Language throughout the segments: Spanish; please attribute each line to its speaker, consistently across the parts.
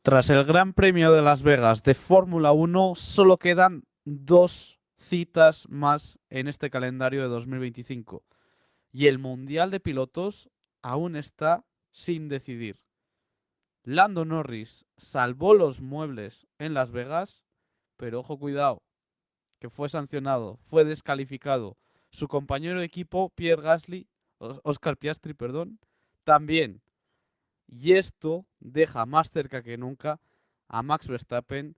Speaker 1: Tras el Gran Premio de Las Vegas de Fórmula 1, solo quedan dos citas más en este calendario de 2025. Y el Mundial de Pilotos aún está sin decidir. Lando Norris salvó los muebles en Las Vegas, pero ojo, cuidado, que fue sancionado, fue descalificado. Su compañero de equipo, Pierre Gasly, Oscar Piastri, perdón, también. Y esto deja más cerca que nunca a Max Verstappen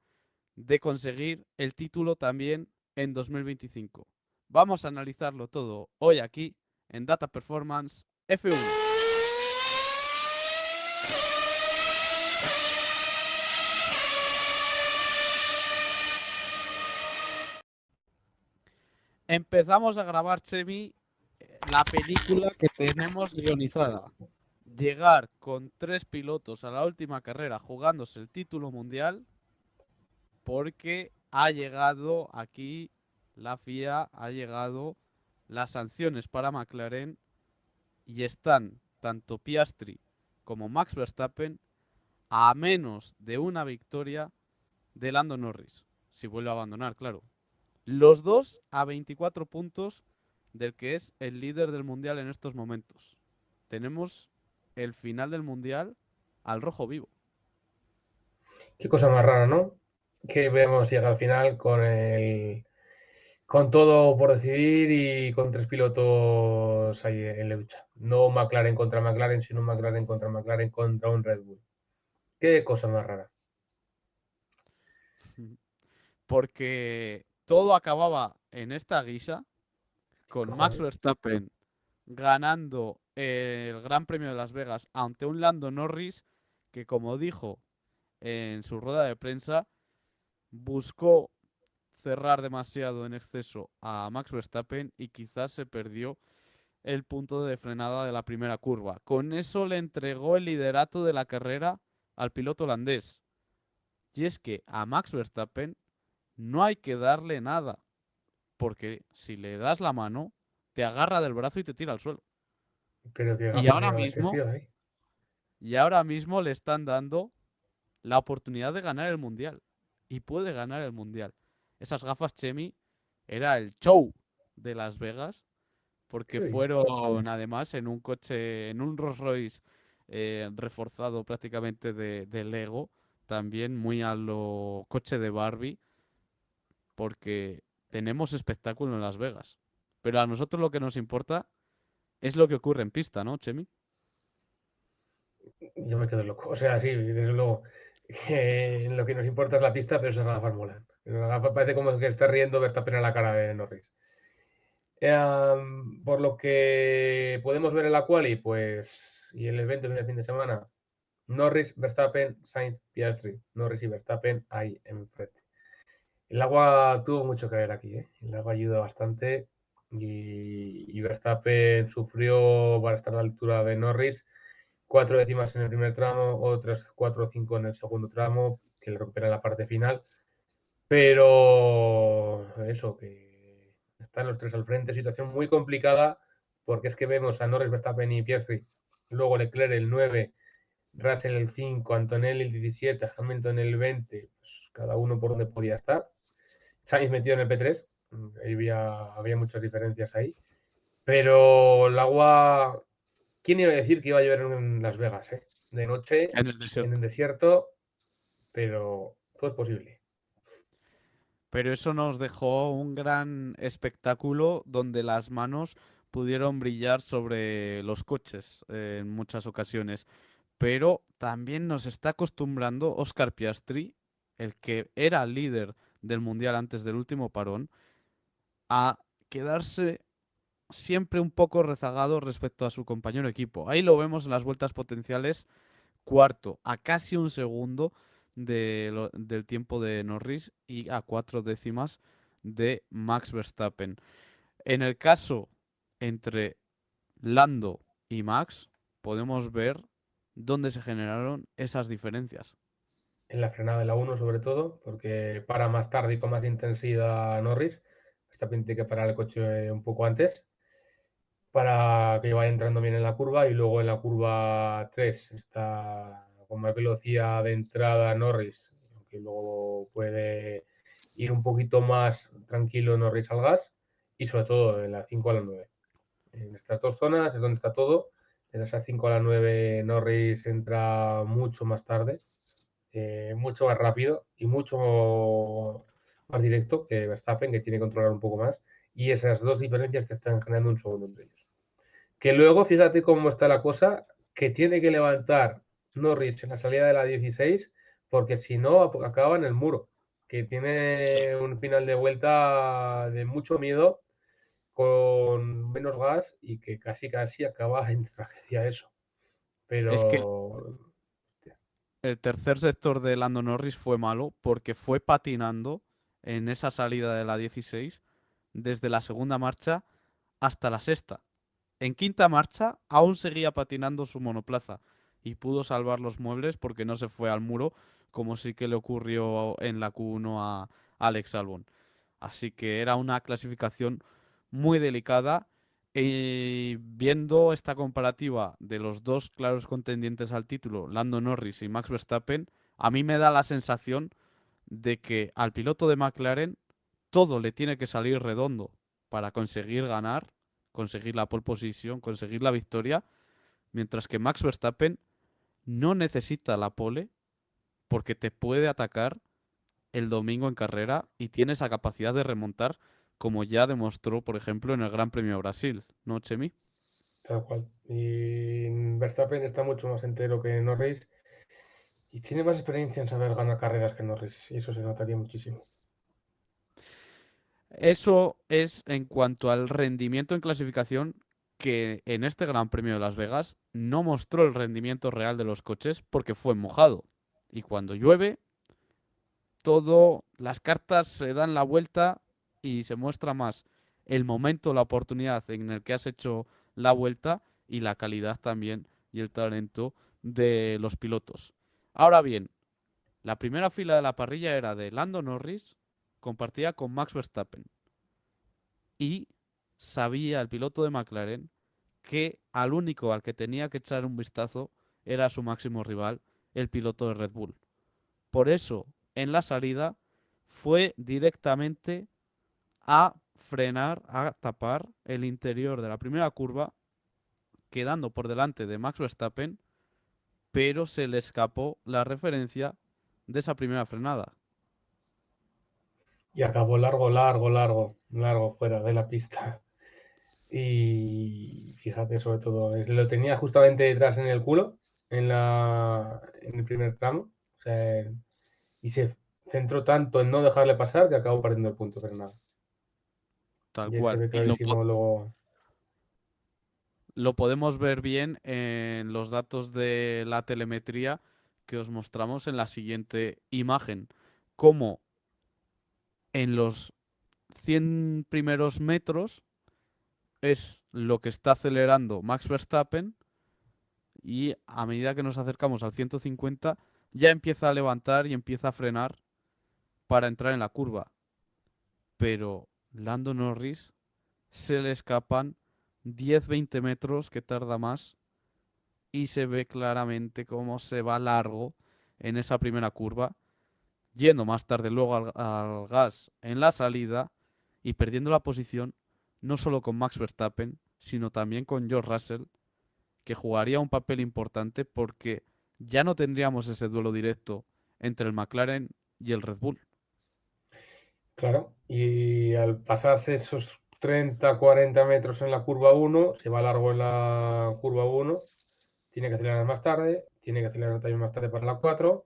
Speaker 1: de conseguir el título también en 2025. Vamos a analizarlo todo hoy aquí en Data Performance F1. Empezamos a grabar, Chemi, la película que tenemos guionizada. Llegar con tres pilotos a la última carrera jugándose el título mundial porque ha llegado aquí la FIA, ha llegado las sanciones para McLaren y están tanto Piastri como Max Verstappen a menos de una victoria de Lando Norris, si vuelve a abandonar, claro. Los dos a 24 puntos del que es el líder del mundial en estos momentos. Tenemos el final del mundial al rojo vivo.
Speaker 2: Qué cosa más rara, ¿no? Que vemos llegar al final con todo por decidir y con tres pilotos ahí en la lucha. No McLaren contra McLaren, sino McLaren contra un Red Bull. Qué cosa más rara.
Speaker 1: Porque todo acababa en esta guisa,
Speaker 2: ¿Qué
Speaker 1: con Max
Speaker 2: cojones?
Speaker 1: Verstappen ganando el Gran Premio de Las Vegas ante un Lando Norris que, como dijo en su rueda de prensa, buscó cerrar demasiado en exceso a Max Verstappen y quizás se perdió el punto de frenada de la primera curva. Con eso le entregó el liderato de la carrera al piloto holandés. Y es que a Max Verstappen no hay que darle nada, porque si le das la mano, te agarra del brazo y te tira al suelo.
Speaker 2: Pero qué
Speaker 1: Y
Speaker 2: gafas
Speaker 1: ahora
Speaker 2: lleva este
Speaker 1: mismo,
Speaker 2: tío ahí.
Speaker 1: y ahora mismo le están dando la oportunidad de ganar el mundial. Y puede ganar el mundial. Esas gafas Chemi era el show de Las Vegas, porque
Speaker 2: ¿Qué dices?
Speaker 1: fueron además en un coche, en un Rolls Royce reforzado prácticamente de Lego, también muy a lo coche de Barbie, porque tenemos espectáculo en Las Vegas. Pero a nosotros lo que nos importa es lo que ocurre en pista, ¿no, Chemi?
Speaker 2: Yo me quedo loco. O sea, sí, desde luego. Lo que nos importa es la pista, pero esas gafas molan. Esas gafas parece como que está riendo Verstappen en la cara de Norris. Por lo que podemos ver en la quali, pues, y el evento de fin de semana, Norris, Verstappen, Sainz, Piastri, Norris y Verstappen ahí enfrente. El agua tuvo mucho que ver aquí, ¿eh? El agua ayuda bastante y Verstappen sufrió para estar a la altura de Norris, 4 décimas en el primer tramo, otras 4 o 5 en el segundo tramo, que le recupera en la parte final, pero eso, que están los tres al frente, situación muy complicada, porque es que vemos a Norris, Verstappen y Piastri, luego Leclerc el 9, Russell el 5, Antonelli el 17, Hamilton el 20, pues cada uno por donde podía estar. Sainz metido en el P3, había muchas diferencias ahí, pero el agua, ¿quién iba a decir que iba a llover en Las Vegas, eh? De noche,
Speaker 1: En el
Speaker 2: en el
Speaker 1: desierto.
Speaker 2: desierto, pero todo es posible.
Speaker 1: Pero eso nos dejó un gran espectáculo donde las manos pudieron brillar sobre los coches en muchas ocasiones. Pero también nos está acostumbrando Oscar Piastri, el que era líder del mundial antes del último parón, a quedarse siempre un poco rezagado respecto a su compañero de equipo. Ahí lo vemos en las vueltas potenciales, cuarto, a casi un segundo del tiempo de Norris y a 4 décimas de Max Verstappen. En el caso entre Lando y Max, podemos ver dónde se generaron esas diferencias.
Speaker 2: En la frenada de la 1 sobre todo, porque para más tarde y con más intensidad Norris. Está pendiente que parar el coche un poco antes para que vaya entrando bien en la curva y luego en la curva 3 está con más velocidad de entrada Norris, aunque luego puede ir un poquito más tranquilo Norris al gas, y sobre todo en la 5 a la 9. En estas dos zonas es donde está todo. En esa 5 a la 9 Norris entra mucho más tarde, mucho más rápido y mucho más directo que Verstappen, que tiene que controlar un poco más. Y esas dos diferencias te están generando un segundo entre ellos. Que luego, fíjate cómo está la cosa, que tiene que levantar Norris en la salida de la 16, porque si no, acaba en el muro. Que tiene un final de vuelta de mucho miedo, con menos gas y que casi acaba en tragedia eso.
Speaker 1: Es que
Speaker 2: Pero
Speaker 1: el tercer sector de Lando Norris fue malo porque fue patinando en esa salida de la 16 desde la segunda marcha hasta la sexta. En quinta marcha aún seguía patinando su monoplaza y pudo salvar los muebles porque no se fue al muro, como sí que le ocurrió en la Q1 a Alex Albon. Así que era una clasificación muy delicada. Y viendo esta comparativa de los dos claros contendientes al título, Lando Norris y Max Verstappen, a mí me da la sensación de que al piloto de McLaren todo le tiene que salir redondo para conseguir ganar, conseguir la pole position, conseguir la victoria, mientras que Max Verstappen no necesita la pole porque te puede atacar el domingo en carrera y tiene esa capacidad de remontar, como ya demostró, por ejemplo, en el Gran Premio de Brasil, ¿no, Chemi?
Speaker 2: tal cual. Y Verstappen está mucho más entero que Norris y tiene más experiencia en saber ganar carreras que Norris. Y eso se notaría muchísimo.
Speaker 1: Eso es en cuanto al rendimiento en clasificación, que en este Gran Premio de Las Vegas no mostró el rendimiento real de los coches porque fue mojado. Y cuando llueve, las cartas se dan la vuelta y se muestra más el momento, la oportunidad en el que has hecho la vuelta y la calidad también y el talento de los pilotos. Ahora bien, la primera fila de la parrilla era de Lando Norris, compartida con Max Verstappen. Y sabía el piloto de McLaren que al único al que tenía que echar un vistazo era su máximo rival, el piloto de Red Bull. Por eso, en la salida, fue directamente a frenar, a tapar el interior de la primera curva, quedando por delante de Max Verstappen, pero se le escapó la referencia de esa primera frenada.
Speaker 2: Y acabó largo fuera de la pista. Y fíjate, sobre todo, lo tenía justamente detrás en el culo, en el primer tramo. O sea, y se centró tanto en no dejarle pasar que acabó perdiendo el punto, pero nada.
Speaker 1: Tal
Speaker 2: Y ahí se
Speaker 1: cual.
Speaker 2: ve
Speaker 1: Y
Speaker 2: clarísimo luego.
Speaker 1: lo podemos ver bien en los datos de la telemetría que os mostramos en la siguiente imagen. Como en los 100 primeros metros es lo que está acelerando Max Verstappen y a medida que nos acercamos al 150 ya empieza a levantar y empieza a frenar para entrar en la curva. Pero Lando Norris se le escapan 10-20 metros que tarda más y se ve claramente cómo se va largo en esa primera curva, yendo más tarde luego al gas en la salida y perdiendo la posición no solo con Max Verstappen, sino también con George Russell, que jugaría un papel importante porque ya no tendríamos ese duelo directo entre el McLaren y el Red Bull.
Speaker 2: Claro, y al pasarse esos 30-40 metros en la curva 1, se va largo en la curva 1, tiene que acelerar más tarde, tiene que acelerar también más tarde para la 4,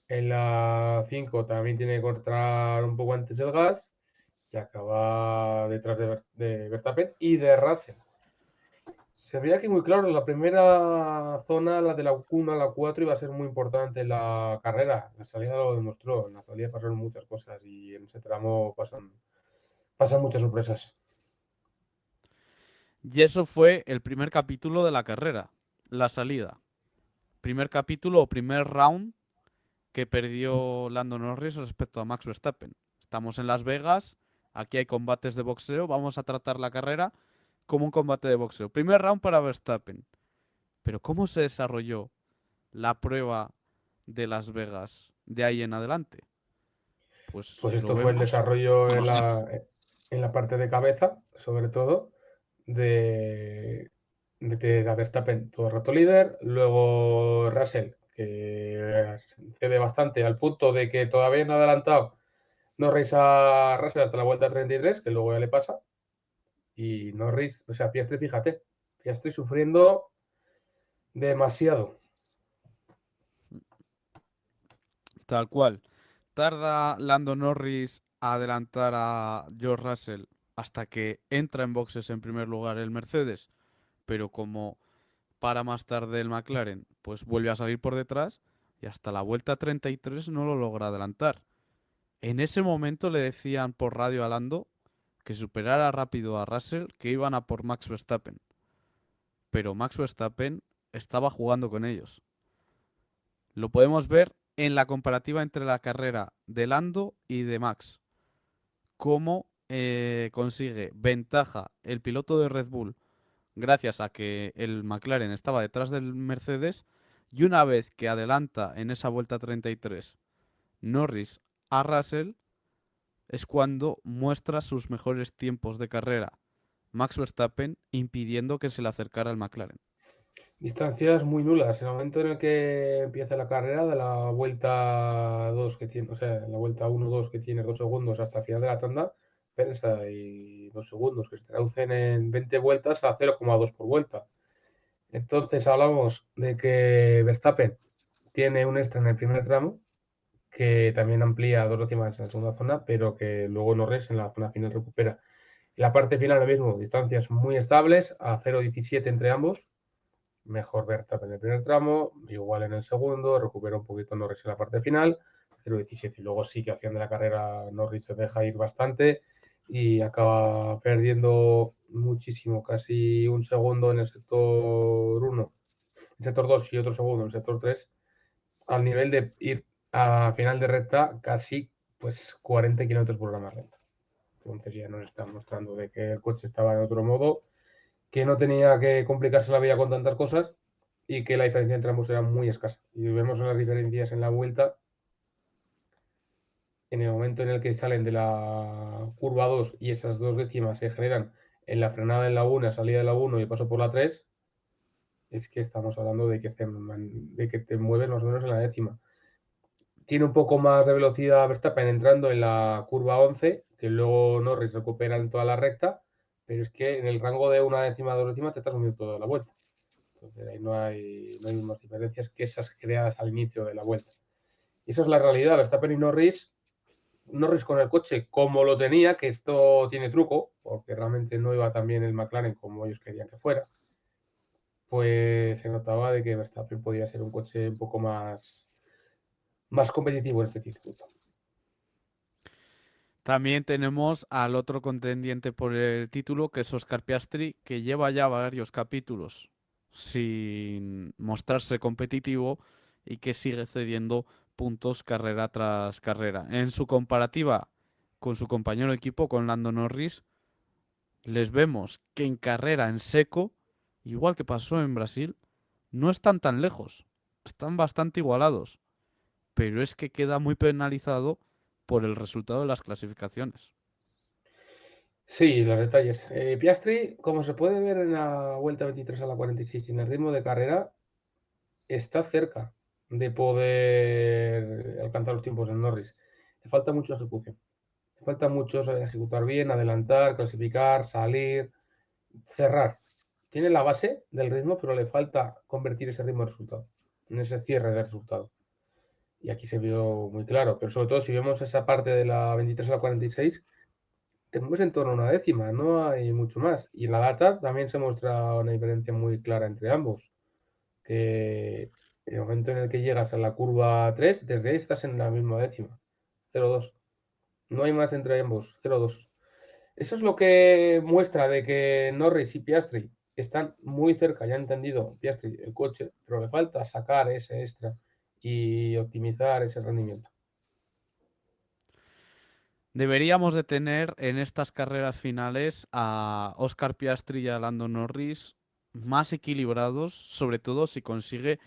Speaker 2: en la 5 también tiene que cortar un poco antes el gas y acaba detrás de Verstappen y de Russell. Se veía aquí muy claro, la primera zona, la de la 1 a la 4, iba a ser muy importante en la carrera. La salida lo demostró, en la salida pasaron muchas cosas y en ese tramo pasan muchas sorpresas.
Speaker 1: Y eso fue el primer capítulo de la carrera, la salida. Primer capítulo o primer round que perdió Lando Norris respecto a Max Verstappen. Estamos en Las Vegas, aquí hay combates de boxeo, vamos a tratar la carrera como un combate de boxeo. Primer round para Verstappen. Pero ¿cómo se desarrolló la prueba de Las Vegas de ahí en adelante? Pues
Speaker 2: Pues
Speaker 1: lo
Speaker 2: esto fue el
Speaker 1: vemos
Speaker 2: desarrollo
Speaker 1: con los Knicks.
Speaker 2: en la parte de cabeza, sobre todo, de tener a Verstappen todo el rato líder, luego Russell, que cede bastante al punto de que todavía no ha adelantado Norris a Russell hasta la vuelta 33, que luego ya le pasa, y Norris, o sea, Piastri, fíjate, Piastri sufriendo demasiado.
Speaker 1: Tal cual. Tarda Lando Norris a adelantar a George Russell hasta que entra en boxes en primer lugar el Mercedes, pero como para más tarde el McLaren, pues vuelve a salir por detrás y hasta la vuelta 33 no lo logra adelantar. En ese momento le decían por radio a Lando que superara rápido a Russell, que iban a por Max Verstappen, pero Max Verstappen estaba jugando con ellos. Lo podemos ver en la comparativa entre la carrera de Lando y de Max. Cómo consigue ventaja el piloto de Red Bull gracias a que el McLaren estaba detrás del Mercedes y una vez que adelanta en esa vuelta 33 Norris a Russell es cuando muestra sus mejores tiempos de carrera Max Verstappen impidiendo que se le acercara al McLaren.
Speaker 2: Distancias muy nulas. En el momento en el que empieza la carrera, de la vuelta 2 que tiene, o sea, la vuelta 1-2 que tiene 2 segundos hasta el final de la tanda, pensa y 2 segundos que se traducen en 20 vueltas a 0,2 por vuelta. Entonces hablamos de que Verstappen tiene un extra en el primer tramo, que también amplía 2 décimas en la segunda zona, pero que luego Norris en la zona final recupera. En la parte final, lo mismo, distancias muy estables, a 0,17 entre ambos, mejor Verstappen en el primer tramo, igual en el segundo, recupera un poquito Norris en la parte final, 0,17 y luego sí que al final de la carrera Norris se deja ir bastante y acaba perdiendo muchísimo, casi un segundo en el sector 1, en el sector 2 y otro segundo en el sector 3, al nivel de ir a final de recta casi pues 40 kilómetros por hora más lenta. Entonces ya nos está mostrando de que el coche estaba de otro modo, que no tenía que complicarse la vida con tantas cosas y que la diferencia entre ambos era muy escasa. Y vemos las diferencias en la vuelta, en el momento en el que salen de la curva 2 y esas 2 décimas se generan en la frenada en la 1, salida de la 1 y paso por la 3, es que estamos hablando de que te mueves más o menos en la décima. Tiene un poco más de velocidad Verstappen entrando en la curva 11, que luego Norris recupera en toda la recta, pero es que en el rango de 1 décima, 2 décimas te estás moviendo toda la vuelta. Entonces ahí no hay más diferencias que esas creadas al inicio de la vuelta. Y esa es la realidad. Verstappen y Norris con el coche como lo tenía, que esto tiene truco, porque realmente no iba tan bien el McLaren como ellos querían que fuera, pues se notaba de que Verstappen podía ser un coche un poco más competitivo en este circuito.
Speaker 1: También tenemos al otro contendiente por el título, que es Oscar Piastri, que lleva ya varios capítulos sin mostrarse competitivo y que sigue cediendo puntos carrera tras carrera. En su comparativa con su compañero de equipo, con Lando Norris, les vemos que en carrera en seco, igual que pasó en Brasil, no están tan lejos, están bastante igualados, pero es que queda muy penalizado por el resultado de las clasificaciones.
Speaker 2: Sí, los detalles. Piastri, como se puede ver en la vuelta 23 a la 46 en el ritmo de carrera, está cerca de poder alcanzar los tiempos en Norris. Le falta mucha ejecución. Le falta mucho saber ejecutar bien, adelantar, clasificar, salir, cerrar. Tiene la base del ritmo, pero le falta convertir ese ritmo en resultado, en ese cierre de resultado. Y aquí se vio muy claro, pero sobre todo si vemos esa parte de la 23 a la 46, te mueves en torno a 1 décima, no hay mucho más. Y en la data también se muestra una diferencia muy clara entre ambos, que en el momento en el que llegas a la curva 3, desde ahí estás en la misma décima, 0,2. No hay más entre ambos, 0,2. Eso es lo que muestra de que Norris y Piastri están muy cerca, ya han entendido Piastri el coche, pero le falta sacar ese extra y optimizar ese rendimiento.
Speaker 1: Deberíamos de tener en estas carreras finales a Oscar Piastri y a Lando Norris más equilibrados, sobre todo si consigue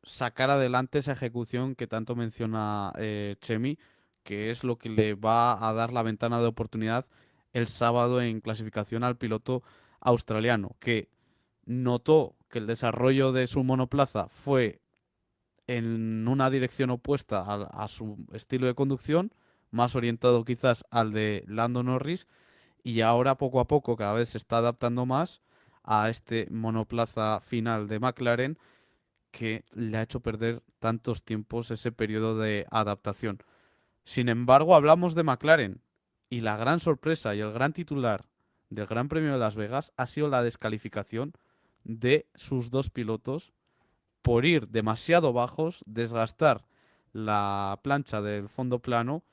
Speaker 1: sacar adelante esa ejecución que tanto menciona Chemi, que es lo que le va a dar la ventana de oportunidad el sábado en clasificación al piloto australiano, que notó que el desarrollo de su monoplaza fue en una dirección opuesta a su estilo de conducción, más orientado quizás al de Lando Norris, y ahora poco a poco cada vez se está adaptando más a este monoplaza final de McLaren que le ha hecho perder tantos tiempos ese periodo de adaptación. Sin embargo, hablamos de McLaren y la gran sorpresa y el gran titular del Gran Premio de Las Vegas ha sido la descalificación de sus dos pilotos por ir demasiado bajos, desgastar la plancha del fondo plano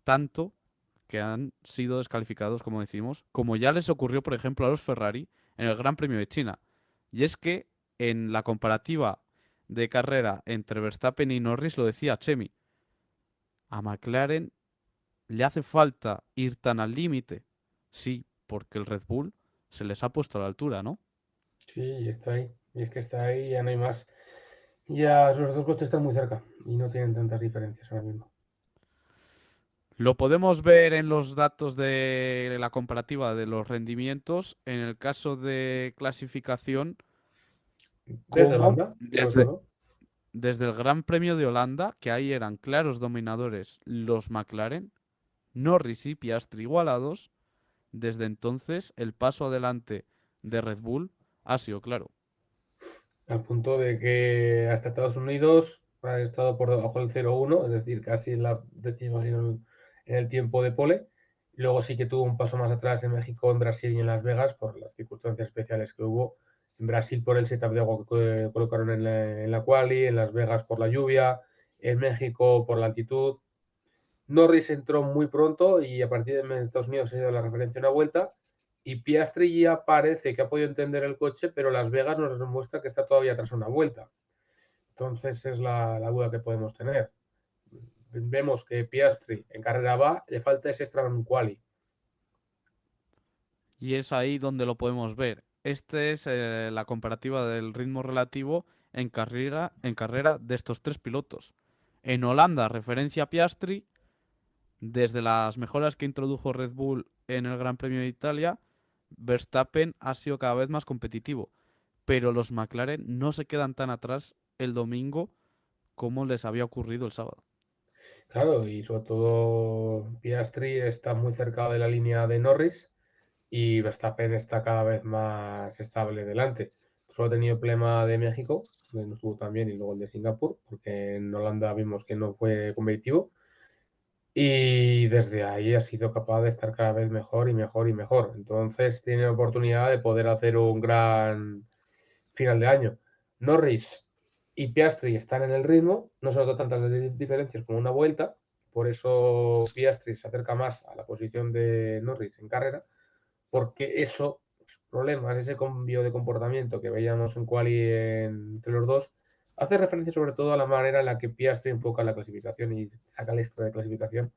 Speaker 1: tanto que han sido descalificados, como decimos, como ya les ocurrió, por ejemplo, a los Ferrari en el Gran Premio de China. Y es que en la comparativa de carrera entre Verstappen y Norris, lo decía Chemi, a McLaren le hace falta ir tan al límite. Sí, porque el Red Bull se les ha puesto a la altura, ¿no?
Speaker 2: Sí, está ahí. Y es que está ahí, ya no hay más. Ya los dos coches están muy cerca y no tienen tantas diferencias ahora mismo.
Speaker 1: Lo podemos ver en los datos de la comparativa de los rendimientos. En el caso de clasificación,
Speaker 2: Desde
Speaker 1: como
Speaker 2: Holanda, sobre
Speaker 1: desde,
Speaker 2: todo.
Speaker 1: desde el Gran Premio de Holanda, que ahí eran claros dominadores los McLaren, Norris y Piastri igualados, desde entonces el paso adelante de Red Bull ha sido claro.
Speaker 2: Al punto de que hasta Estados Unidos ha estado por debajo del 0-1, es decir, casi en la décima en el tiempo de pole. Luego sí que tuvo un paso más atrás en México, en Brasil y en Las Vegas por las circunstancias especiales que hubo. En Brasil por el setup de agua que colocaron en la quali, en Las Vegas por la lluvia, en México por la altitud. Norris entró muy pronto y a partir de Estados Unidos ha sido la referencia una vuelta. Y Piastri ya parece que ha podido entender el coche, pero Las Vegas nos demuestra que está todavía tras una vuelta. Entonces es la duda que podemos tener. Vemos que Piastri en carrera va, le falta ese extra en quali.
Speaker 1: Y es ahí donde lo podemos ver. Esta es la comparativa del ritmo relativo en carrera de estos tres pilotos. En Holanda, referencia a Piastri, desde las mejoras que introdujo Red Bull en el Gran Premio de Italia, Verstappen ha sido cada vez más competitivo. Pero los McLaren no se quedan tan atrás el domingo como les había ocurrido el sábado.
Speaker 2: Claro, y sobre todo Piastri está muy cerca de la línea de Norris y Verstappen está cada vez más estable delante. Solo ha tenido problema de México, que no estuvo tan bien, y luego el de Singapur, porque en Holanda vimos que no fue competitivo. Y desde ahí ha sido capaz de estar cada vez mejor y mejor y mejor. Entonces tiene la oportunidad de poder hacer un gran final de año. Norris y Piastri están en el ritmo, no se notan tantas diferencias como una vuelta, por eso Piastri se acerca más a la posición de Norris en carrera, porque esos problemas, ese cambio de comportamiento que veíamos en quali entre los dos, hace referencia sobre todo a la manera en la que Piastri enfoca la clasificación y saca el extra de clasificación,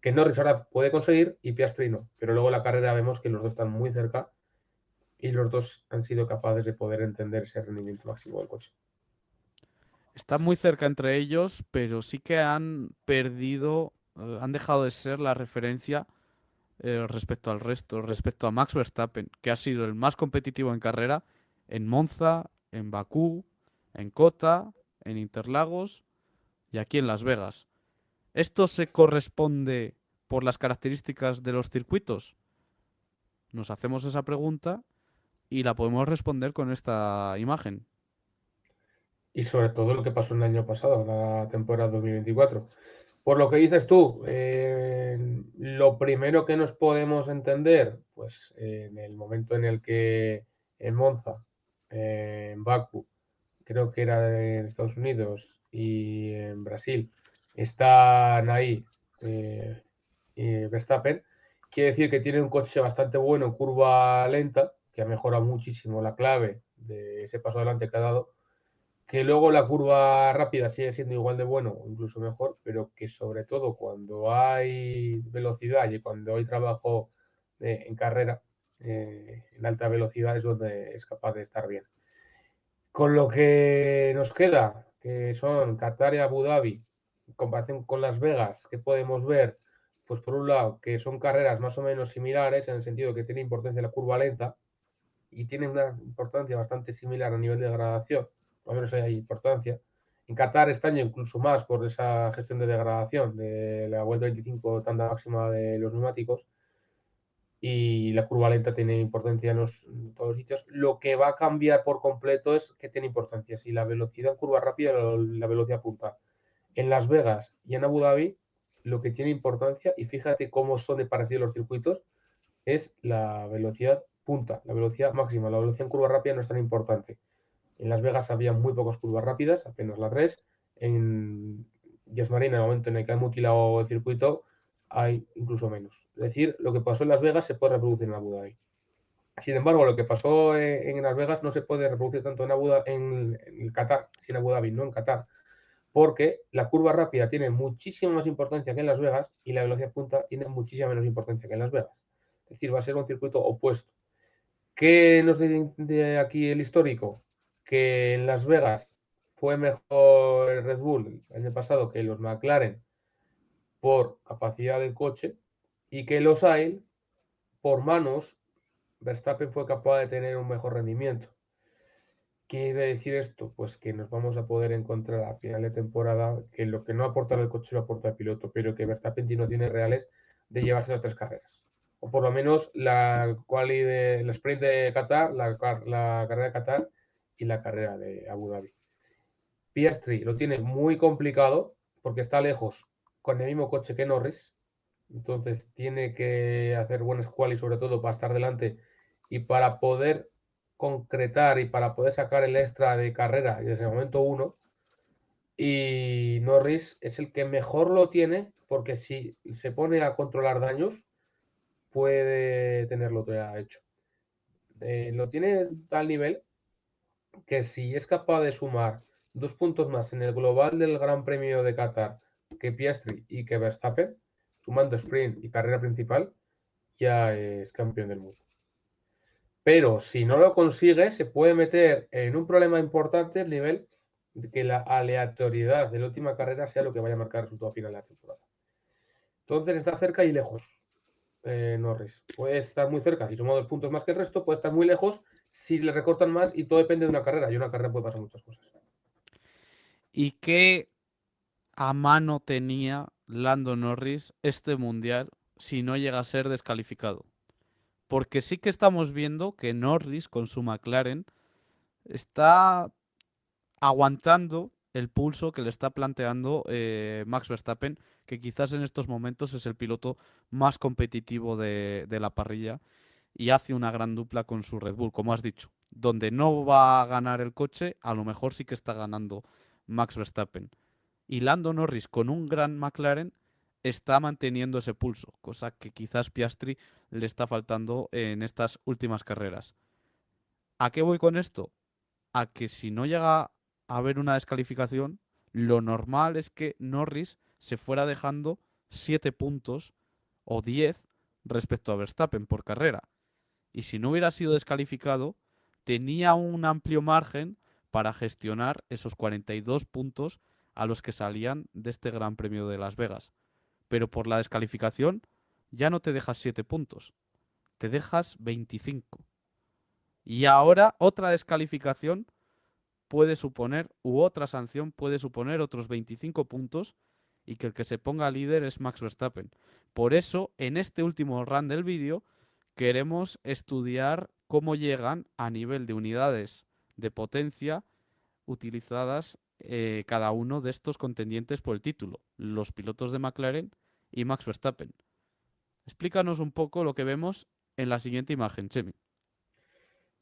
Speaker 2: que Norris ahora puede conseguir y Piastri no, pero luego en la carrera vemos que los dos están muy cerca y los dos han sido capaces de poder entender ese rendimiento máximo del coche.
Speaker 1: Están muy cerca entre ellos, pero sí que han perdido, han dejado de ser la referencia respecto al resto, respecto a Max Verstappen, que ha sido el más competitivo en carrera en Monza, en Bakú, en Kota, en Interlagos y aquí en Las Vegas. ¿Esto se corresponde por las características de los circuitos? Nos hacemos esa pregunta y la podemos responder con esta imagen.
Speaker 2: Y sobre todo lo que pasó el año pasado, la temporada 2024. Por lo que dices tú, lo primero que nos podemos entender, pues en el momento en el que en Monza, en Baku, creo que era en Estados Unidos y en Brasil, están ahí Verstappen, quiere decir que tiene un coche bastante bueno en curva lenta, que ha mejorado muchísimo la clave de ese paso adelante que ha dado, que luego la curva rápida sigue siendo igual de bueno o incluso mejor, pero que sobre todo cuando hay velocidad y cuando hay trabajo en carrera en alta velocidad es donde es capaz de estar bien. Con lo que nos queda, que son Qatar y Abu Dhabi, en comparación con Las Vegas, que podemos ver, pues por un lado, que son carreras más o menos similares, en el sentido que tiene importancia la curva lenta y tiene una importancia bastante similar a nivel de degradación, por lo menos hay importancia. En Qatar este año incluso más por esa gestión de degradación de la vuelta 25 tanda máxima de los neumáticos, y la curva lenta tiene importancia en todos los sitios. Lo que va a cambiar por completo es que tiene importancia, si la velocidad en curva rápida o la velocidad punta. En Las Vegas y en Abu Dhabi, lo que tiene importancia, y fíjate cómo son de parecidos los circuitos, es la velocidad punta, la velocidad máxima. La velocidad en curva rápida no es tan importante. En Las Vegas había muy pocas curvas rápidas, apenas la 3. En Yas Marina, en el momento en el que han mutilado el circuito, hay incluso menos. Es decir, lo que pasó en Las Vegas se puede reproducir en Abu Dhabi. Sin embargo, lo que pasó en Las Vegas no se puede reproducir tanto en Qatar, sin Abu Dhabi, no en Qatar, porque la curva rápida tiene muchísima más importancia que en Las Vegas y la velocidad punta tiene muchísima menos importancia que en Las Vegas. Es decir, va a ser un circuito opuesto. ¿Qué nos dice de aquí el histórico? Que en Las Vegas fue mejor el Red Bull el año pasado que los McLaren por capacidad del coche, y que los Losail, por manos, Verstappen fue capaz de tener un mejor rendimiento. ¿Qué quiere decir esto? Pues que nos vamos a poder encontrar a final de temporada que lo que no aporta el coche lo aporta el piloto, pero que Verstappen no tiene reales de llevarse las 3 carreras. O por lo menos la sprint de Qatar, la carrera de Qatar y la carrera de Abu Dhabi. Piastri lo tiene muy complicado porque está lejos con el mismo coche que Norris, entonces tiene que hacer buenas quali sobre todo para estar delante y para poder concretar y para poder sacar el extra de carrera desde el momento 1. Y Norris es el que mejor lo tiene porque si se pone a controlar daños puede tenerlo ya hecho. Lo tiene tal nivel que si es capaz de sumar 2 puntos más en el global del Gran Premio de Qatar que Piastri y que Verstappen, sumando sprint y carrera principal, ya es campeón del mundo. Pero si no lo consigue, se puede meter en un problema importante el nivel de que la aleatoriedad de la última carrera sea lo que vaya a marcar el resultado final de la temporada. Entonces está cerca y lejos. Norris puede estar muy cerca si suma 2 puntos más que el resto, puede estar muy lejos si le recortan más, y todo depende de una carrera, y una carrera puede pasar muchas cosas.
Speaker 1: ¿Y qué a mano tenía Lando Norris este mundial si no llega a ser descalificado? Porque sí que estamos viendo que Norris con su McLaren está aguantando el pulso que le está planteando Max Verstappen, que quizás en estos momentos es el piloto más competitivo de la parrilla y hace una gran dupla con su Red Bull, como has dicho. Donde no va a ganar el coche, a lo mejor sí que está ganando Max Verstappen. Y Lando Norris con un gran McLaren está manteniendo ese pulso, cosa que quizás Piastri le está faltando en estas últimas carreras. ¿A qué voy con esto? A que si no llega a haber una descalificación, lo normal es que Norris se fuera dejando 7 puntos o 10 respecto a Verstappen por carrera. Y si no hubiera sido descalificado, tenía un amplio margen para gestionar esos 42 puntos a los que salían de este Gran Premio de Las Vegas. Pero por la descalificación ya no te dejas 7 puntos, te dejas 25. Y ahora otra descalificación puede suponer, u otra sanción puede suponer otros 25 puntos, y que el que se ponga líder es Max Verstappen. Por eso, en este último run del vídeo, queremos estudiar cómo llegan a nivel de unidades de potencia utilizadas cada uno de estos contendientes por el título, los pilotos de McLaren y Max Verstappen. Explícanos un poco lo que vemos en la siguiente imagen, Chemi.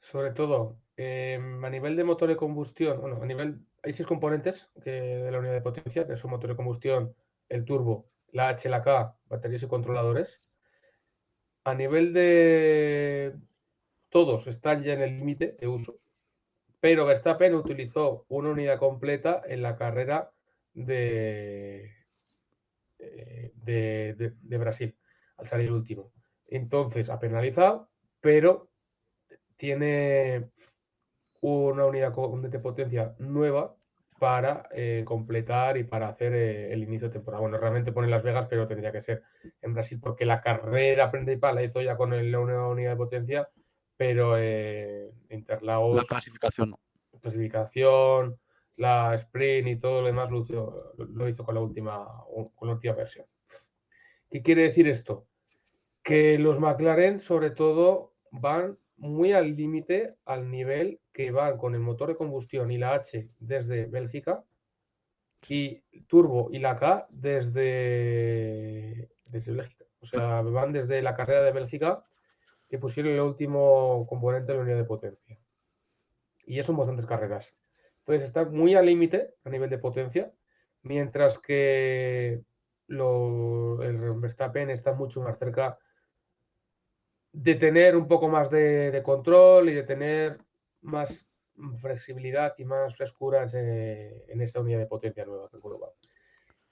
Speaker 2: Sobre todo, a nivel de motor de combustión, bueno, hay 6 componentes de la unidad de potencia, que son motor de combustión, el turbo, la H, la K, baterías y controladores. A nivel de todos están ya en el límite de uso, pero Verstappen utilizó una unidad completa en la carrera de Brasil, al salir último. Entonces ha penalizado, pero tiene una unidad de potencia nueva para completar y para hacer el inicio de temporada. Bueno, realmente pone Las Vegas, pero tendría que ser en Brasil porque la carrera principal la hizo ya con la nueva unidad de potencia, pero
Speaker 1: La
Speaker 2: Interlagos,
Speaker 1: clasificación no.
Speaker 2: clasificación, la sprint y todo lo demás lo hizo con la última versión. ¿Qué quiere decir esto? Que los McLaren, sobre todo, van muy al límite, al nivel que van con el motor de combustión y la H desde Bélgica y turbo y la K desde Bélgica. O sea, van desde la carrera de Bélgica que pusieron el último componente de la unidad de potencia. Y eso son bastantes carreras. Entonces está muy al límite a nivel de potencia, mientras que el Verstappen está mucho más cerca de tener un poco más de control y de tener más flexibilidad y más frescura en esta unidad de potencia nueva que engloba.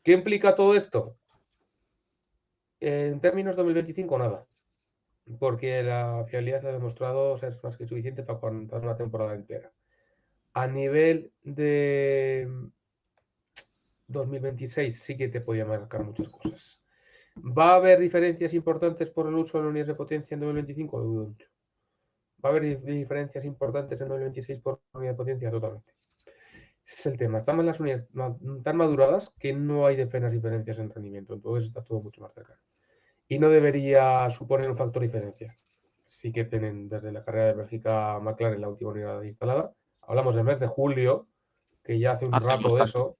Speaker 2: ¿Qué implica todo esto? En términos 2025, nada, porque la fiabilidad ha demostrado ser más que suficiente para aguantar una temporada entera. A nivel de 2026 sí que te podía marcar muchas cosas. ¿Va a haber diferencias importantes por el uso de las unidades de potencia en 2025? Lo dudo mucho. ¿Va a haber diferencias importantes en 2026 por unidad de potencia? Totalmente. Ese es el tema. Están las unidades tan maduradas que no hay apenas diferencias en rendimiento. Entonces está todo mucho más cercano. Y no debería suponer un factor diferencia. Sí que tienen desde la carrera de Bélgica McLaren la última unidad instalada. Hablamos del mes de julio, que ya hace un
Speaker 1: Hace
Speaker 2: rato de
Speaker 1: bastante.
Speaker 2: eso.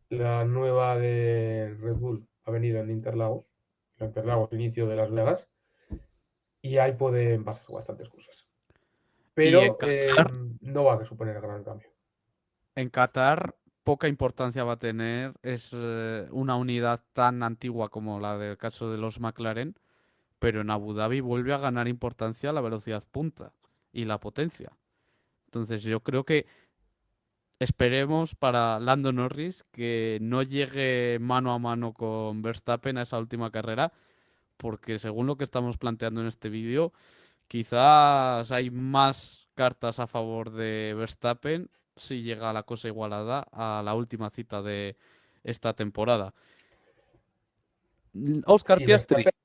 Speaker 2: La nueva de Red Bull ha venido en Interlagos. En Interlagos, inicio de Las Vegas. Y ahí pueden pasar bastantes cosas.
Speaker 1: Y en
Speaker 2: Pero
Speaker 1: Qatar,
Speaker 2: no va a suponer gran cambio.
Speaker 1: en Qatar poca importancia va a tener. Es una unidad tan antigua como la del caso de los McLaren, pero en Abu Dhabi vuelve a ganar importancia la velocidad punta y la potencia. Entonces yo creo que esperemos para Lando Norris que no llegue mano a mano con Verstappen a esa última carrera, porque según lo que estamos planteando en este vídeo, quizás hay más cartas a favor de Verstappen si llega la cosa igualada a la última cita de esta temporada. Oscar
Speaker 2: Si
Speaker 1: Piastri,
Speaker 2: Verstappen,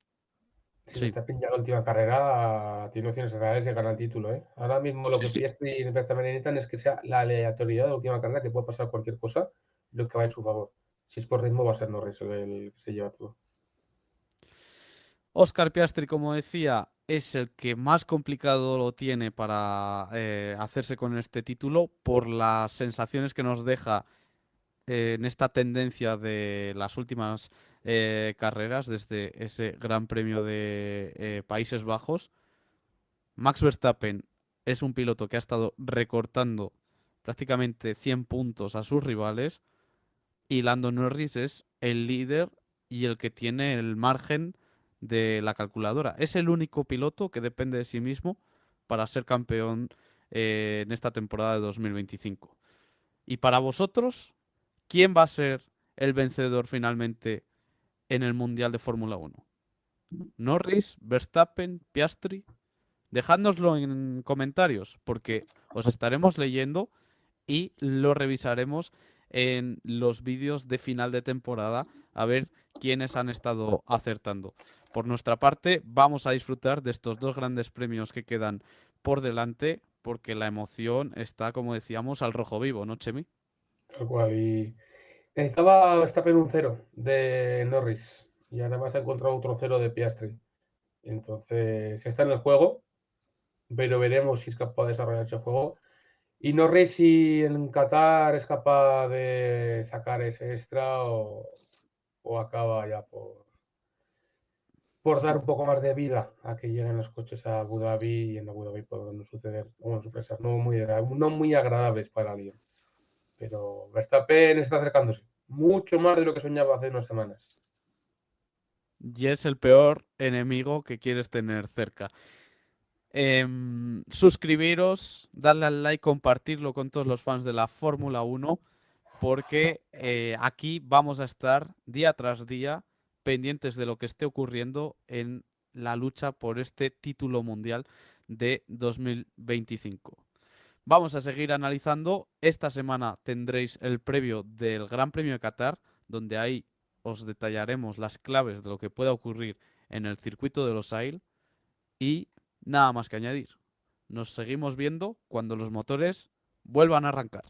Speaker 2: si
Speaker 1: sí,
Speaker 2: Verstappen ya la última carrera, tiene opciones reales de ganar el título. Ahora mismo lo
Speaker 1: sí,
Speaker 2: que
Speaker 1: sí.
Speaker 2: Piastri y Verstappen necesitan es que sea la aleatoriedad de la última carrera, que puede pasar cualquier cosa, lo que va en su favor. Si es por ritmo, va a ser Norris el que se lleva todo.
Speaker 1: Oscar Piastri, como decía, es el que más complicado lo tiene para hacerse con este título por las sensaciones que nos deja en esta tendencia de las últimas carreras desde ese Gran Premio de Países Bajos. Max Verstappen es un piloto que ha estado recortando prácticamente 100 puntos a sus rivales y Lando Norris es el líder y el que tiene el margen de la calculadora. Es el único piloto que depende de sí mismo para ser campeón en esta temporada de 2025. Y para vosotros, ¿quién va a ser el vencedor finalmente en el Mundial de Fórmula 1? ¿Norris, Verstappen, Piastri? Dejádnoslo en comentarios porque os estaremos leyendo y lo revisaremos en los vídeos de final de temporada a ver quiénes han estado acertando. Por nuestra parte, vamos a disfrutar de estos dos grandes premios que quedan por delante porque la emoción está, como decíamos, al rojo vivo, ¿no, Chemi?
Speaker 2: Tal cual. Y necesitaba Verstappen un cero de Norris. Y además ha encontrado otro cero de Piastri. Entonces, está en el juego, pero veremos si es capaz de desarrollar ese juego. Y Norris si en Qatar es capaz de sacar ese extra o acaba ya por dar un poco más de vida a que lleguen los coches a Abu Dhabi y en Abu Dhabi pueden suceder sorpresas no muy agradables para alguien. Pero Verstappen está acercándose mucho más de lo que soñaba hace unas semanas.
Speaker 1: Y es el peor enemigo que quieres tener cerca. Suscribiros, darle al like, compartirlo con todos los fans de la Fórmula 1, porque aquí vamos a estar día tras día pendientes de lo que esté ocurriendo en la lucha por este título mundial de 2025. vamos a seguir analizando. Esta semana tendréis el previo del Gran Premio de Qatar, donde ahí os detallaremos las claves de lo que pueda ocurrir en el circuito de Losail. Y nada más que añadir. Nos seguimos viendo cuando los motores vuelvan a arrancar.